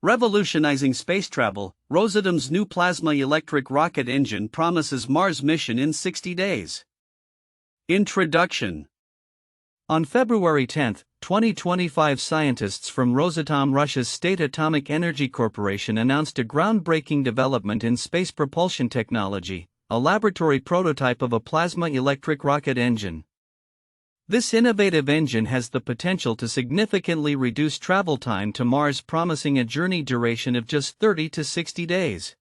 Revolutionizing space travel, Rosatom's new plasma electric rocket engine promises Mars mission in 60 days. Introduction. On February 10, 2025, scientists from Rosatom, Russia's state atomic energy corporation, announced a groundbreaking development in space propulsion technology, a laboratory prototype of a plasma electric rocket engine. This innovative engine has the potential to significantly reduce travel time to Mars, promising a journey duration of just 30 to 60 days.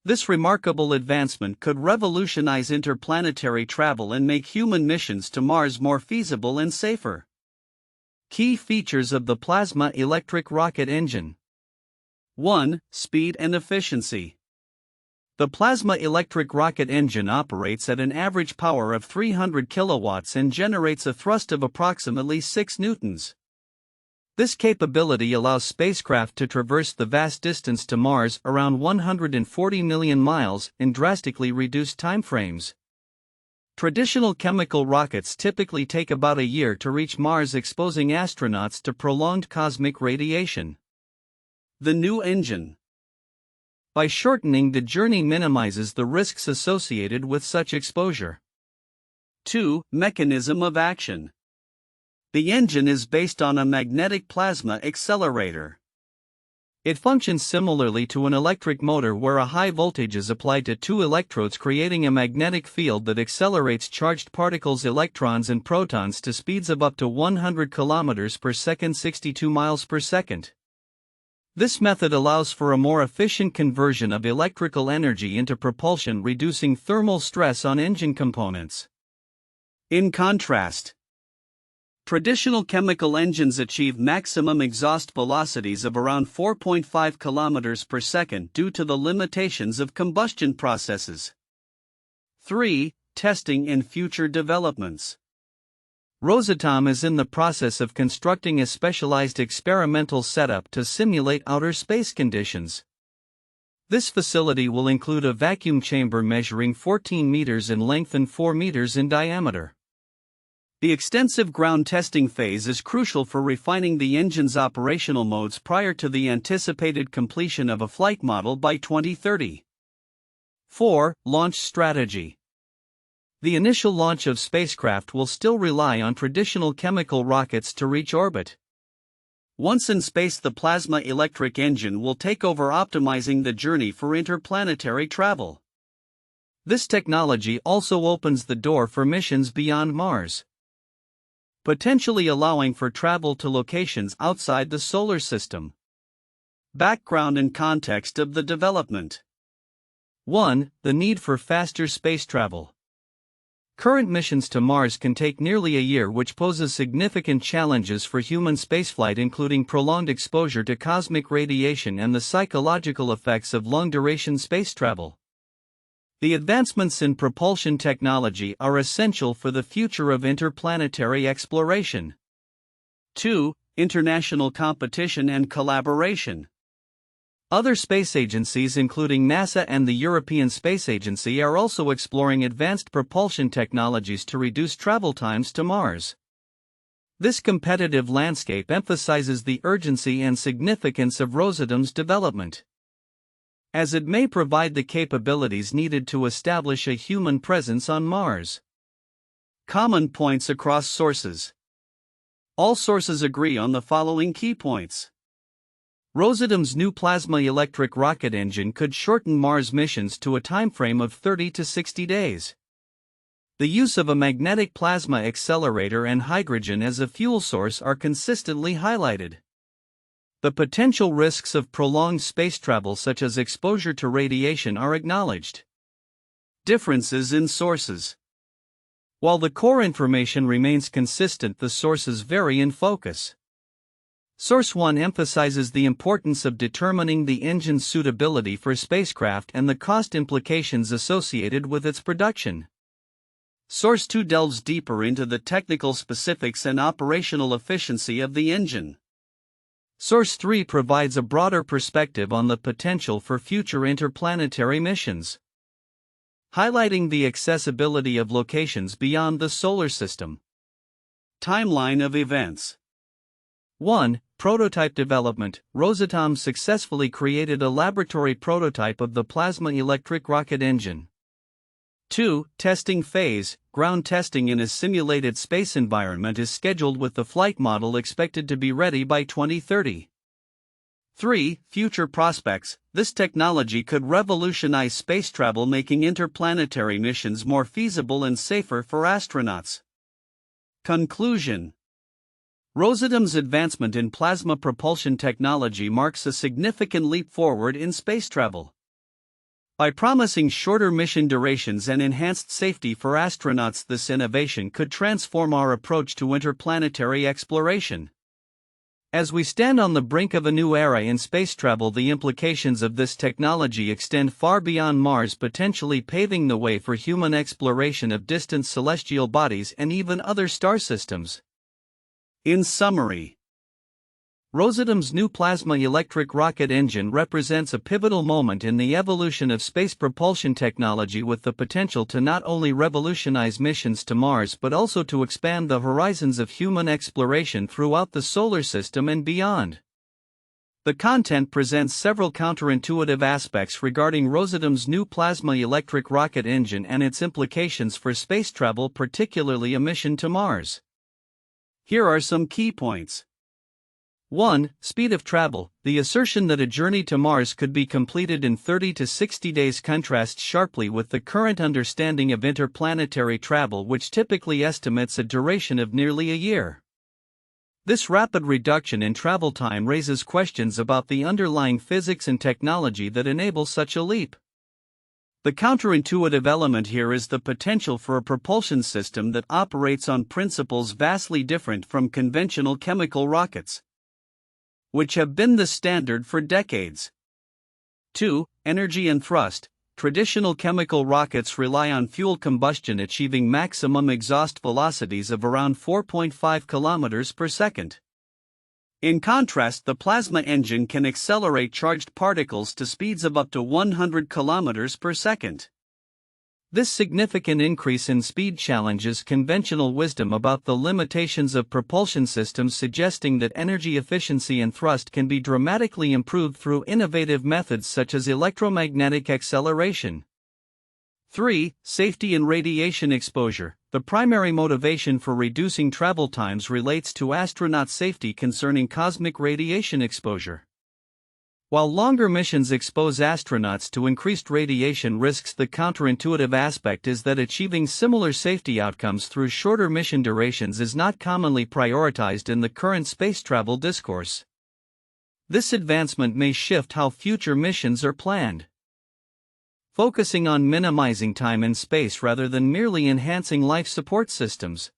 This remarkable advancement could revolutionize interplanetary travel and make human missions to Mars more feasible and safer. Key features of the plasma electric rocket engine. 1. Speed and efficiency. The plasma electric rocket engine operates at an average power of 300 kilowatts and generates a thrust of approximately 6 newtons. This capability allows spacecraft to traverse the vast distance to Mars, around 140 million miles, in drastically reduced timeframes. Traditional chemical rockets typically take about a year to reach Mars, exposing astronauts to prolonged cosmic radiation. The new engine, by shortening the journey, minimizes the risks associated with such exposure. 2. Mechanism of action. The engine is based on a magnetic plasma accelerator. It functions similarly to an electric motor, where a high voltage is applied to two electrodes, creating a magnetic field that accelerates charged particles, electrons and protons, to speeds of up to 100 km per second, 62 miles per second. This method allows for a more efficient conversion of electrical energy into propulsion, reducing thermal stress on engine components. In contrast, traditional chemical engines achieve maximum exhaust velocities of around 4.5 km per second due to the limitations of combustion processes. 3. Testing and future developments. Rosatom is in the process of constructing a specialized experimental setup to simulate outer space conditions. This facility will include a vacuum chamber measuring 14 meters in length and 4 meters in diameter. The extensive ground testing phase is crucial for refining the engine's operational modes prior to the anticipated completion of a flight model by 2030. 4. Launch strategy. The initial launch of spacecraft will still rely on traditional chemical rockets to reach orbit. Once in space, the plasma electric engine will take over, optimizing the journey for interplanetary travel. This technology also opens the door for missions beyond Mars, potentially allowing for travel to locations outside the solar system. Background and context of the development. 1. The need for faster space travel. Current missions to Mars can take nearly a year, which poses significant challenges for human spaceflight, including prolonged exposure to cosmic radiation and the psychological effects of long-duration space travel. The advancements in propulsion technology are essential for the future of interplanetary exploration. 2. International competition and collaboration. Other space agencies, including NASA and the European Space Agency, are also exploring advanced propulsion technologies to reduce travel times to Mars. This competitive landscape emphasizes the urgency and significance of Rosatom's development, as it may provide the capabilities needed to establish a human presence on Mars. Common points across sources. All sources agree on the following key points. Rosatom's new plasma electric rocket engine could shorten Mars missions to a timeframe of 30 to 60 days. The use of a magnetic plasma accelerator and hydrogen as a fuel source are consistently highlighted. The potential risks of prolonged space travel, such as exposure to radiation, are acknowledged. Differences in sources. While the core information remains consistent, the sources vary in focus. Source 1 emphasizes the importance of determining the engine's suitability for spacecraft and the cost implications associated with its production. Source 2 delves deeper into the technical specifics and operational efficiency of the engine. Source 3 provides a broader perspective on the potential for future interplanetary missions, highlighting the accessibility of locations beyond the solar system. Timeline of events. 1. Prototype development. Rosatom successfully created a laboratory prototype of the plasma electric rocket engine. 2. Testing phase. Ground testing in a simulated space environment is scheduled with the flight model expected to be ready by 2030. 3. Future prospects. This technology could revolutionize space travel, making interplanetary missions more feasible and safer for astronauts. Conclusion. Rosatom's advancement in plasma propulsion technology marks a significant leap forward in space travel. By promising shorter mission durations and enhanced safety for astronauts, this innovation could transform our approach to interplanetary exploration. As we stand on the brink of a new era in space travel, the implications of this technology extend far beyond Mars, potentially paving the way for human exploration of distant celestial bodies and even other star systems. In summary, Rosatom's new plasma electric rocket engine represents a pivotal moment in the evolution of space propulsion technology, with the potential to not only revolutionize missions to Mars but also to expand the horizons of human exploration throughout the solar system and beyond. The content presents several counterintuitive aspects regarding Rosatom's new plasma electric rocket engine and its implications for space travel, particularly a mission to Mars. Here are some key points. 1. Speed of travel. The assertion that a journey to Mars could be completed in 30 to 60 days contrasts sharply with the current understanding of interplanetary travel, which typically estimates a duration of nearly a year. This rapid reduction in travel time raises questions about the underlying physics and technology that enable such a leap. The counterintuitive element here is the potential for a propulsion system that operates on principles vastly different from conventional chemical rockets, which have been the standard for decades. 2. Energy and thrust. Traditional chemical rockets rely on fuel combustion, achieving maximum exhaust velocities of around 4.5 km per second. In contrast, the plasma engine can accelerate charged particles to speeds of up to 100 km per second. This significant increase in speed challenges conventional wisdom about the limitations of propulsion systems, suggesting that energy efficiency and thrust can be dramatically improved through innovative methods such as electromagnetic acceleration. 3. Safety and radiation exposure. The primary motivation for reducing travel times relates to astronaut safety concerning cosmic radiation exposure. While longer missions expose astronauts to increased radiation risks, the counterintuitive aspect is that achieving similar safety outcomes through shorter mission durations is not commonly prioritized in the current space travel discourse. This advancement may shift how future missions are planned, focusing on minimizing time in space rather than merely enhancing life support systems.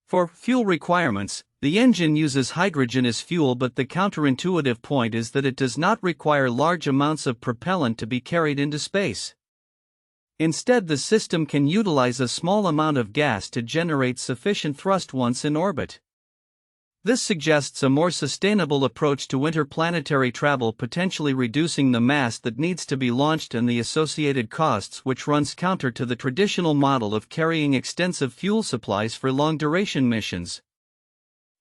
For fuel requirements, the engine uses hydrogen as fuel, but the counterintuitive point is that it does not require large amounts of propellant to be carried into space. Instead, the system can utilize a small amount of gas to generate sufficient thrust once in orbit. This suggests a more sustainable approach to interplanetary travel, potentially reducing the mass that needs to be launched and the associated costs, which runs counter to the traditional model of carrying extensive fuel supplies for long-duration missions.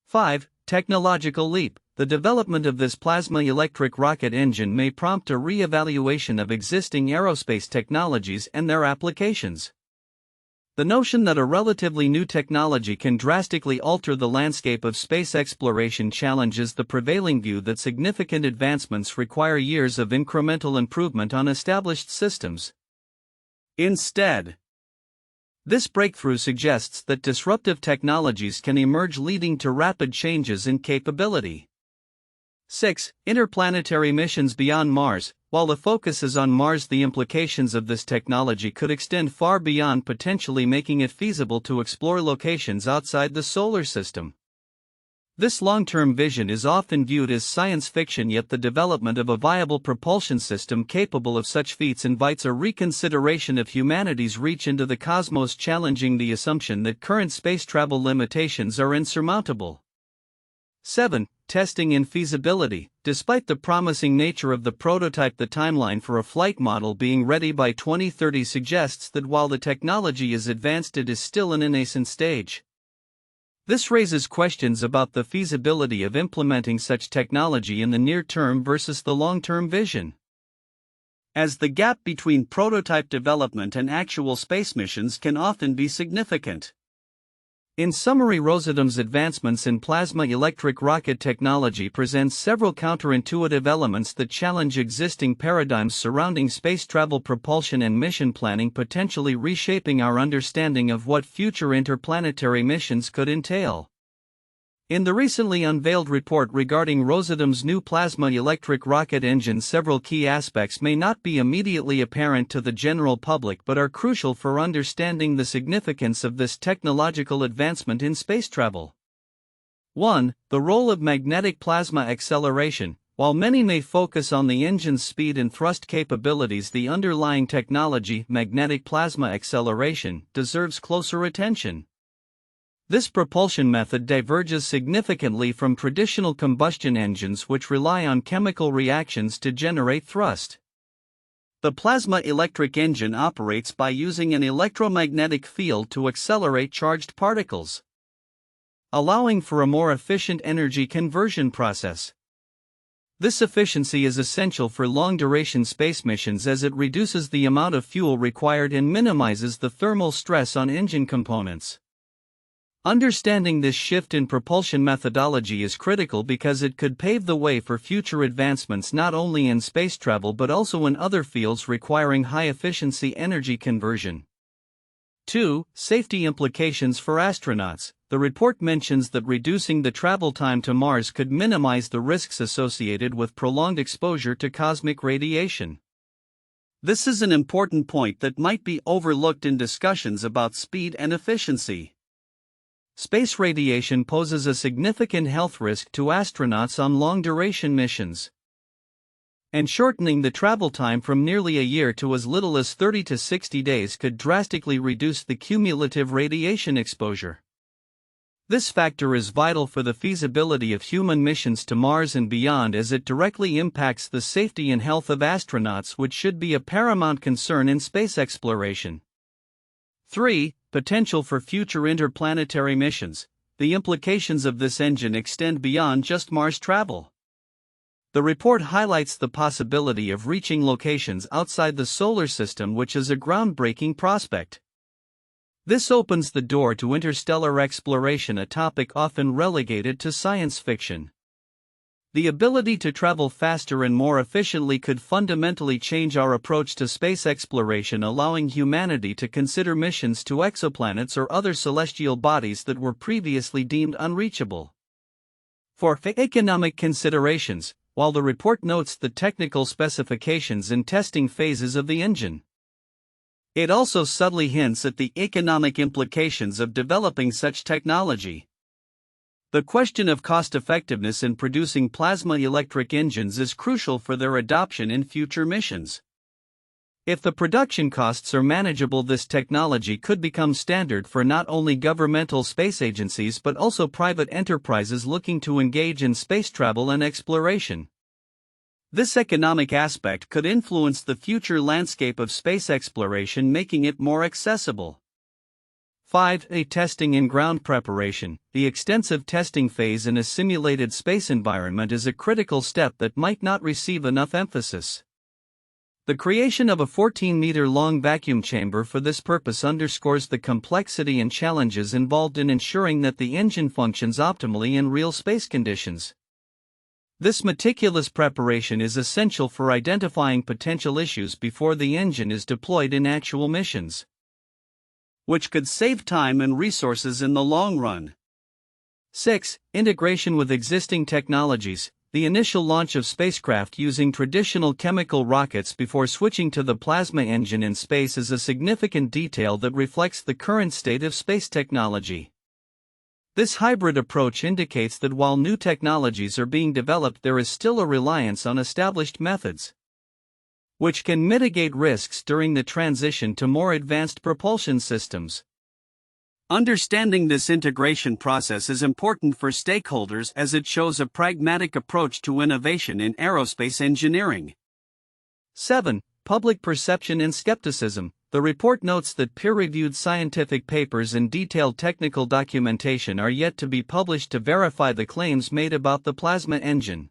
5. Technological leap. The development of this plasma electric rocket engine may prompt a re-evaluation of existing aerospace technologies and their applications. The notion that a relatively new technology can drastically alter the landscape of space exploration challenges the prevailing view that significant advancements require years of incremental improvement on established systems. Instead, this breakthrough suggests that disruptive technologies can emerge, leading to rapid changes in capability. 6. Interplanetary missions beyond Mars. While the focus is on Mars, the implications of this technology could extend far beyond, potentially making it feasible to explore locations outside the solar system. This long-term vision is often viewed as science fiction, yet the development of a viable propulsion system capable of such feats invites a reconsideration of humanity's reach into the cosmos, challenging the assumption that current space travel limitations are insurmountable. 7. Testing and feasibility. Despite the promising nature of the prototype, the timeline for a flight model being ready by 2030 suggests that while the technology is advanced, it is still in a nascent stage. This raises questions about the feasibility of implementing such technology in the near term versus the long-term vision, as the gap between prototype development and actual space missions can often be significant. In summary, Rosatom's advancements in plasma electric rocket technology presents several counterintuitive elements that challenge existing paradigms surrounding space travel, propulsion, and mission planning, potentially reshaping our understanding of what future interplanetary missions could entail. In the recently unveiled report regarding Rosatom's new plasma electric rocket engine, several key aspects may not be immediately apparent to the general public but are crucial for understanding the significance of this technological advancement in space travel. 1. The role of magnetic plasma acceleration. While many may focus on the engine's speed and thrust capabilities, the underlying technology, magnetic plasma acceleration, deserves closer attention. This propulsion method diverges significantly from traditional combustion engines, which rely on chemical reactions to generate thrust. The plasma electric engine operates by using an electromagnetic field to accelerate charged particles, allowing for a more efficient energy conversion process. This efficiency is essential for long-duration space missions as it reduces the amount of fuel required and minimizes the thermal stress on engine components. Understanding this shift in propulsion methodology is critical because it could pave the way for future advancements not only in space travel but also in other fields requiring high-efficiency energy conversion. 2. Safety implications for astronauts. The report mentions that reducing the travel time to Mars could minimize the risks associated with prolonged exposure to cosmic radiation. This is an important point that might be overlooked in discussions about speed and efficiency. Space radiation poses a significant health risk to astronauts on long-duration missions, and shortening the travel time from nearly a year to as little as 30 to 60 days could drastically reduce the cumulative radiation exposure. This factor is vital for the feasibility of human missions to Mars and beyond, as it directly impacts the safety and health of astronauts, which should be a paramount concern in space exploration. 3. Potential for future interplanetary missions. The implications of this engine extend beyond just Mars travel. The report highlights the possibility of reaching locations outside the solar system, which is a groundbreaking prospect. This opens the door to interstellar exploration, a topic often relegated to science fiction. The ability to travel faster and more efficiently could fundamentally change our approach to space exploration, allowing humanity to consider missions to exoplanets or other celestial bodies that were previously deemed unreachable. 4. Economic considerations. While the report notes the technical specifications and testing phases of the engine, it also subtly hints at the economic implications of developing such technology. The question of cost-effectiveness in producing plasma electric engines is crucial for their adoption in future missions. If the production costs are manageable, this technology could become standard for not only governmental space agencies but also private enterprises looking to engage in space travel and exploration. This economic aspect could influence the future landscape of space exploration, making it more accessible. 5. Testing and ground preparation. The extensive testing phase in a simulated space environment is a critical step that might not receive enough emphasis. The creation of a 14-meter-long vacuum chamber for this purpose underscores the complexity and challenges involved in ensuring that the engine functions optimally in real space conditions. This meticulous preparation is essential for identifying potential issues before the engine is deployed in actual missions, which could save time and resources in the long run. 6. Integration with existing technologies. The initial launch of spacecraft using traditional chemical rockets before switching to the plasma engine in space is a significant detail that reflects the current state of space technology. This hybrid approach indicates that while new technologies are being developed, there is still a reliance on established methods, which can mitigate risks during the transition to more advanced propulsion systems. Understanding this integration process is important for stakeholders as it shows a pragmatic approach to innovation in aerospace engineering. 7. Public perception and skepticism. The report notes that peer-reviewed scientific papers and detailed technical documentation are yet to be published to verify the claims made about the plasma engine.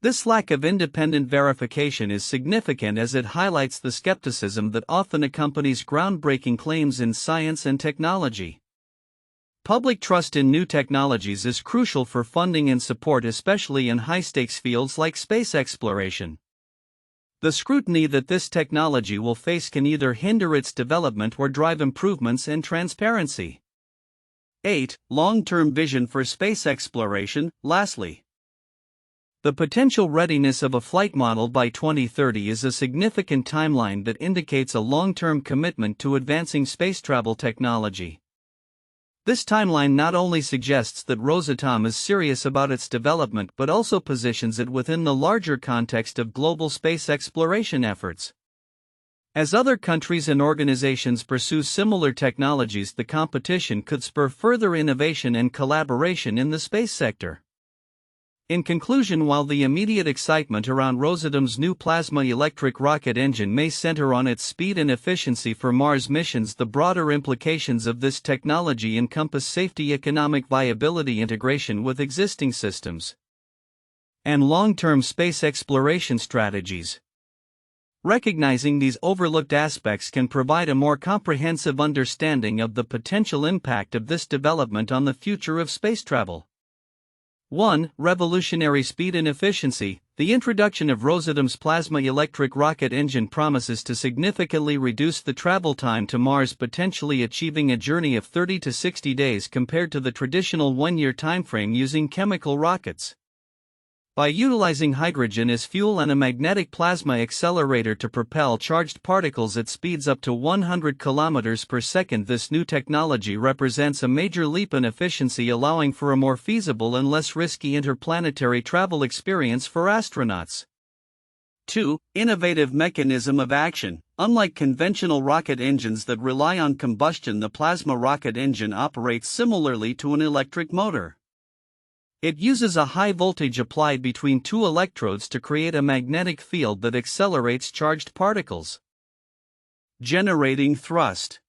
This lack of independent verification is significant as it highlights the skepticism that often accompanies groundbreaking claims in science and technology. Public trust in new technologies is crucial for funding and support, especially in high-stakes fields like space exploration. The scrutiny that this technology will face can either hinder its development or drive improvements in transparency. 8. Long-term vision for space exploration. Lastly, the potential readiness of a flight model by 2030 is a significant timeline that indicates a long-term commitment to advancing space travel technology. This timeline not only suggests that Rosatom is serious about its development but also positions it within the larger context of global space exploration efforts. As other countries and organizations pursue similar technologies, the competition could spur further innovation and collaboration in the space sector. In conclusion, while the immediate excitement around Rosatom's new plasma electric rocket engine may center on its speed and efficiency for Mars missions, the broader implications of this technology encompass safety, economic viability, integration with existing systems, and long-term space exploration strategies. Recognizing these overlooked aspects can provide a more comprehensive understanding of the potential impact of this development on the future of space travel. 1. Revolutionary speed and efficiency. The introduction of Rosatom's plasma electric rocket engine promises to significantly reduce the travel time to Mars, potentially achieving a journey of 30 to 60 days compared to the traditional one-year timeframe using chemical rockets. By utilizing hydrogen as fuel and a magnetic plasma accelerator to propel charged particles at speeds up to 100 km per second, this new technology represents a major leap in efficiency, allowing for a more feasible and less risky interplanetary travel experience for astronauts. 2. Innovative mechanism of action. Unlike conventional rocket engines that rely on combustion, the plasma rocket engine operates similarly to an electric motor. It uses a high voltage applied between two electrodes to create a magnetic field that accelerates charged particles, generating thrust.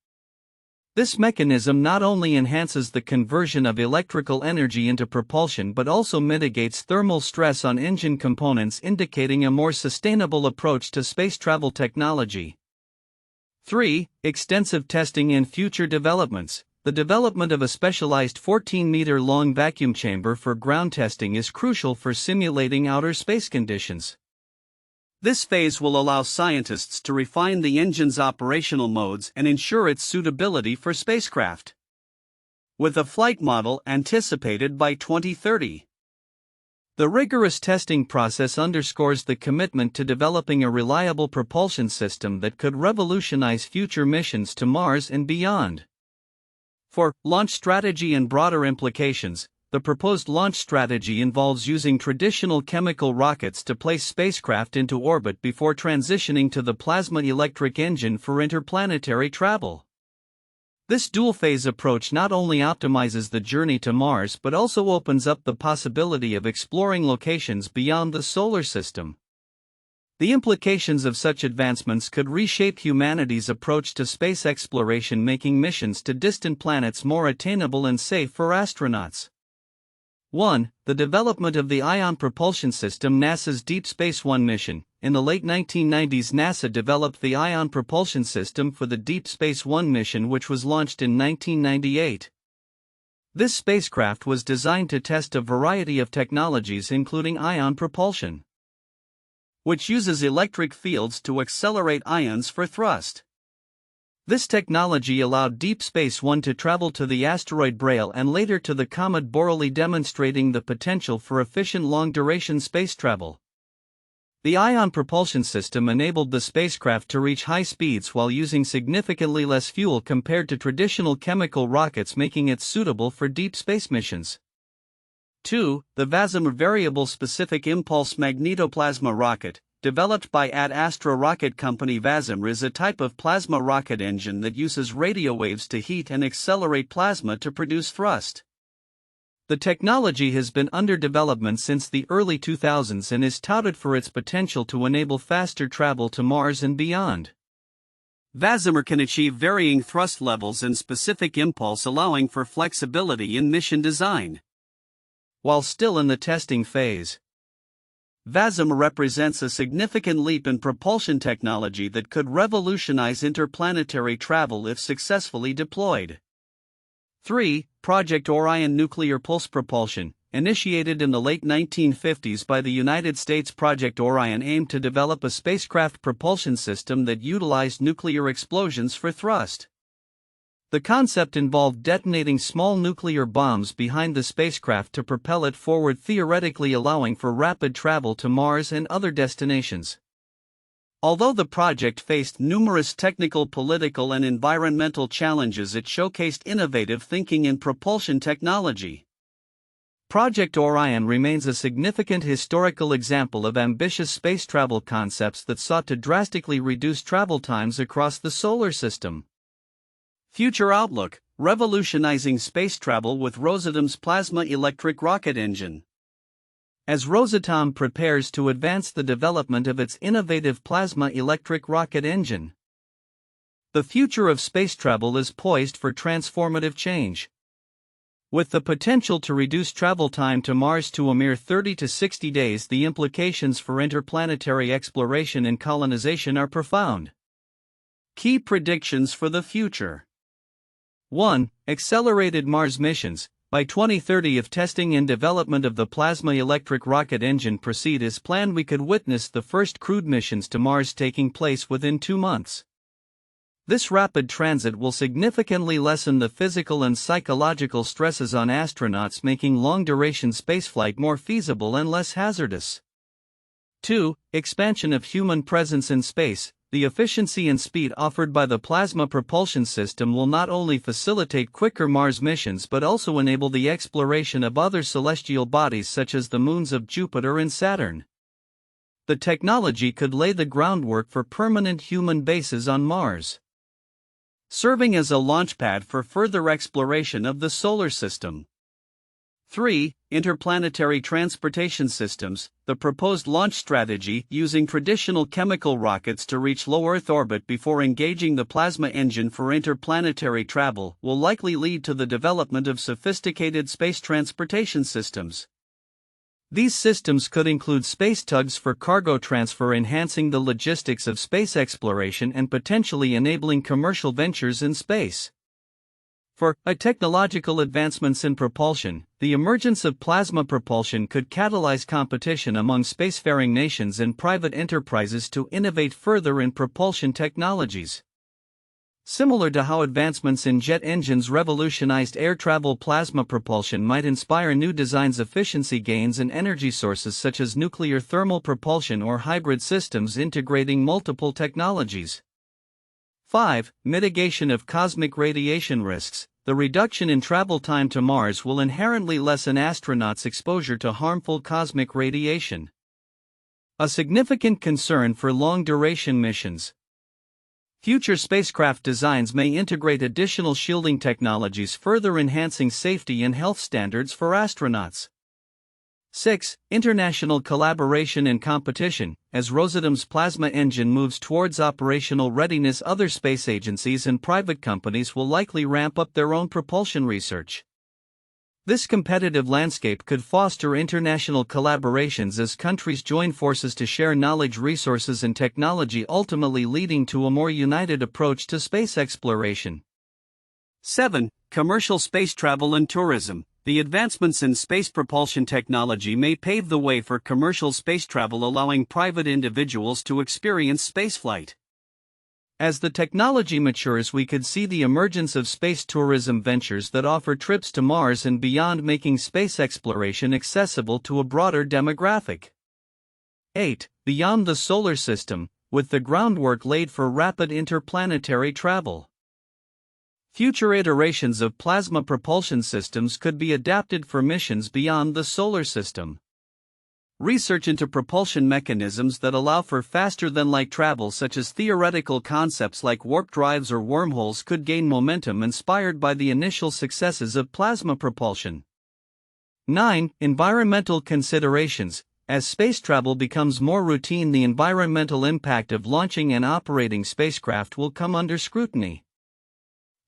This mechanism not only enhances the conversion of electrical energy into propulsion but also mitigates thermal stress on engine components, indicating a more sustainable approach to space travel technology. 3. Extensive testing and future developments. The development of a specialized 14-meter-long vacuum chamber for ground testing is crucial for simulating outer space conditions. This phase will allow scientists to refine the engine's operational modes and ensure its suitability for spacecraft, with a flight model anticipated by 2030. The rigorous testing process underscores the commitment to developing a reliable propulsion system that could revolutionize future missions to Mars and beyond. For launch strategy and broader implications, the proposed launch strategy involves using traditional chemical rockets to place spacecraft into orbit before transitioning to the plasma electric engine for interplanetary travel. This dual-phase approach not only optimizes the journey to Mars but also opens up the possibility of exploring locations beyond the solar system. The implications of such advancements could reshape humanity's approach to space exploration, making missions to distant planets more attainable and safe for astronauts. 1. The development of the ion propulsion system. NASA's Deep Space One mission. In the late 1990s, NASA developed the ion propulsion system for the Deep Space One mission, which was launched in 1998. This spacecraft was designed to test a variety of technologies, including ion propulsion, which uses electric fields to accelerate ions for thrust. This technology allowed Deep Space One to travel to the asteroid Braille and later to the comet Borrelly, demonstrating the potential for efficient long-duration space travel. The ion propulsion system enabled the spacecraft to reach high speeds while using significantly less fuel compared to traditional chemical rockets, making it suitable for deep space missions. 2. The VASM Variable Specific Impulse Magnetoplasma Rocket, developed by Ad Astra Rocket Company. VASM is a type of plasma rocket engine that uses radio waves to heat and accelerate plasma to produce thrust. The technology has been under development since the early 2000s and is touted for its potential to enable faster travel to Mars and beyond. Vasomer can achieve varying thrust levels and specific impulse, allowing for flexibility in mission design. While still in the testing phase, Vasomer represents a significant leap in propulsion technology that could revolutionize interplanetary travel if successfully deployed. 3. Project Orion Nuclear Pulse Propulsion, initiated in the late 1950s by the United States. Project Orion aimed to develop a spacecraft propulsion system that utilized nuclear explosions for thrust. The concept involved detonating small nuclear bombs behind the spacecraft to propel it forward, theoretically allowing for rapid travel to Mars and other destinations. Although the project faced numerous technical, political, and environmental challenges, it showcased innovative thinking in propulsion technology. Project Orion remains a significant historical example of ambitious space travel concepts that sought to drastically reduce travel times across the solar system. Future outlook: revolutionizing space travel with Rosatom's plasma electric rocket engine. As Rosatom prepares to advance the development of its innovative plasma electric rocket engine, the future of space travel is poised for transformative change. With the potential to reduce travel time to Mars to a mere 30 to 60 days, the implications for interplanetary exploration and colonization are profound. Key predictions for the future: 1. Accelerated Mars missions. By 2030, if testing and development of the plasma electric rocket engine proceed as planned, we could witness the first crewed missions to Mars taking place within 2 months. This rapid transit will significantly lessen the physical and psychological stresses on astronauts, making long-duration spaceflight more feasible and less hazardous. 2. Expansion of human presence in space. The efficiency and speed offered by the plasma propulsion system will not only facilitate quicker Mars missions but also enable the exploration of other celestial bodies such as the moons of Jupiter and Saturn. The technology could lay the groundwork for permanent human bases on Mars, serving as a launchpad for further exploration of the solar system. 3. Interplanetary transportation systems. The proposed launch strategy, using traditional chemical rockets to reach low Earth orbit before engaging the plasma engine for interplanetary travel, will likely lead to the development of sophisticated space transportation systems. These systems could include space tugs for cargo transfer, enhancing the logistics of space exploration and potentially enabling commercial ventures in space. 4. Technological advancements in propulsion. The emergence of plasma propulsion could catalyze competition among spacefaring nations and private enterprises to innovate further in propulsion technologies. Similar to how advancements in jet engines revolutionized air travel, plasma propulsion might inspire new designs, efficiency gains, and energy sources such as nuclear thermal propulsion or hybrid systems integrating multiple technologies. 5. Mitigation of cosmic radiation risks. The reduction in travel time to Mars will inherently lessen astronauts' exposure to harmful cosmic radiation, a significant concern for long-duration missions. Future spacecraft designs may integrate additional shielding technologies, further enhancing safety and health standards for astronauts. 6. International collaboration and competition. As Rosatom's plasma engine moves towards operational readiness, other space agencies and private companies will likely ramp up their own propulsion research. This competitive landscape could foster international collaborations as countries join forces to share knowledge, resources, and technology, ultimately leading to a more united approach to space exploration. 7. Commercial space travel and tourism. The advancements in space propulsion technology may pave the way for commercial space travel, allowing private individuals to experience spaceflight. As the technology matures, we could see the emergence of space tourism ventures that offer trips to Mars and beyond, making space exploration accessible to a broader demographic. 8. Beyond the solar system, with the groundwork laid for rapid interplanetary travel. Future iterations of plasma propulsion systems could be adapted for missions beyond the solar system. Research into propulsion mechanisms that allow for faster-than-light travel, such as theoretical concepts like warp drives or wormholes, could gain momentum, inspired by the initial successes of plasma propulsion. 9. Environmental considerations. As space travel becomes more routine, the environmental impact of launching and operating spacecraft will come under scrutiny.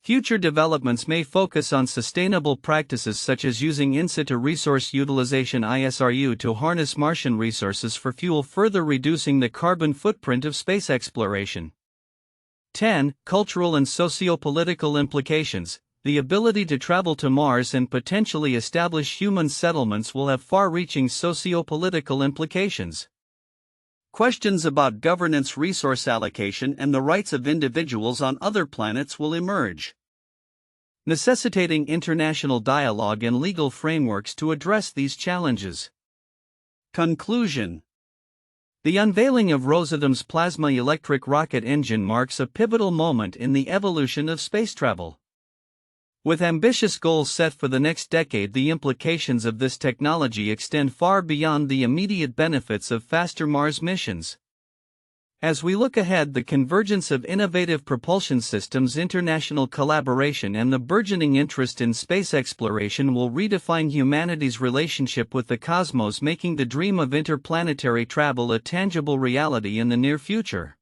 Future developments may focus on sustainable practices such as using in-situ resource utilization (ISRU) to harness Martian resources for fuel, further reducing the carbon footprint of space exploration. 10. Cultural and socio-political implications. The ability to travel to Mars and potentially establish human settlements will have far-reaching socio-political implications. Questions about governance, resource allocation, and the rights of individuals on other planets will emerge, necessitating international dialogue and legal frameworks to address these challenges. Conclusion. The unveiling of Rosatom's plasma electric rocket engine marks a pivotal moment in the evolution of space travel. With ambitious goals set for the next decade, the implications of this technology extend far beyond the immediate benefits of faster Mars missions. As we look ahead, the convergence of innovative propulsion systems, international collaboration, and the burgeoning interest in space exploration will redefine humanity's relationship with the cosmos, making the dream of interplanetary travel a tangible reality in the near future.